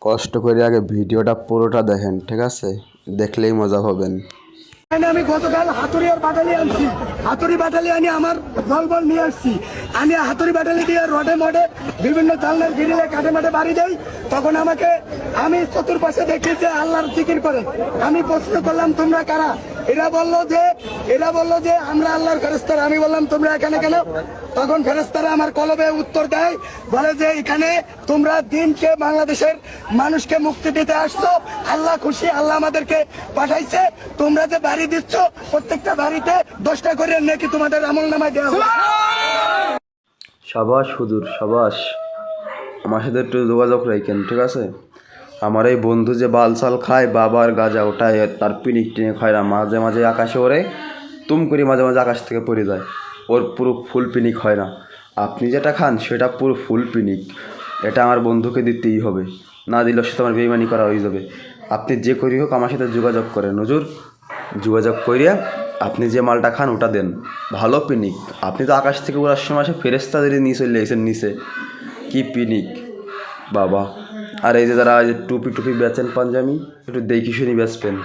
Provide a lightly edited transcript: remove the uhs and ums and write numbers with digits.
কষ্ট করে আগে ভিডিওটা পুরোটা দেখেন, ঠিক আছে? দেখলেই মজা পাবেন। আমি গতকাল হাতুড়ি আর বাটালি আনছি, হাতুড়ি বাটালি আনি আমার দলবল নিয়ে আসছি। আমি হাতুড়ি বাটালি দিয়ে রডে মডে বিভিন্ন জানলার গিরিলে কাটে মাঠে বাড়ি দেই। তখন আমি চতুর্পাশে দেখি যে আল্লাহর জিকির করে। আমি প্রশ্ন করলাম তোমরা কারা? এরা বললো যে আমরা আল্লাহর ফেরেশতারা। আমি বললাম তোমরা এখানে কেন? তখন ফেরেশতারা আমার কলবে উত্তর দেয়, বলে যে এখানে তোমরা দিনকে বাংলাদেশের মানুষকে মুক্তি দিতে আসছো। আল্লাহ খুশি, আল্লাহ আমাদেরকে পাঠাইছে। তোমরা যে বাড়ি দিচ্ছ প্রত্যেকটা বাড়িতে 10টা করে নাকি তোমাদের আমল নামায় দেওয়া হবে। সাবাস হুজুর, সাবাস। আমার সাথে একটু যোগাযোগ রাখেন, ঠিক আছে? আমার এই বন্ধু যে বালসাল খায়, বাবার গাঁজা, ওটাই তার পিনিক টিনে খায় না। মাঝে মাঝে আকাশে ওরে তুম করে মাঝে মাঝে আকাশ থেকে পড়ে যায়। ওর পুরো ফুল পিনিক হয় না। আপনি যেটা খান সেটা পুরো ফুল পিনিক। এটা আমার বন্ধুকে দিতেই হবে, না দিলে সাথে আমার বেইমানি করা হয়ে যাবে। আপনি যে করি হোক আমার সাথে যোগাযোগ করেন হুজুর। যোগাযোগ করিয়া আপনি যে মালটা খান ওটা দেন, ভালো পিনিক। আপনি তো আকাশ থেকে ওড়ার সময় ফেরেস্তাদের নিয়ে চলে এসেছেন নিচে, কি পিনিক বাবা। আর এই যে যারা টুপি টুপি বেচেন পাঞ্জাবি, একটু দেখি শুনি বেচবেন।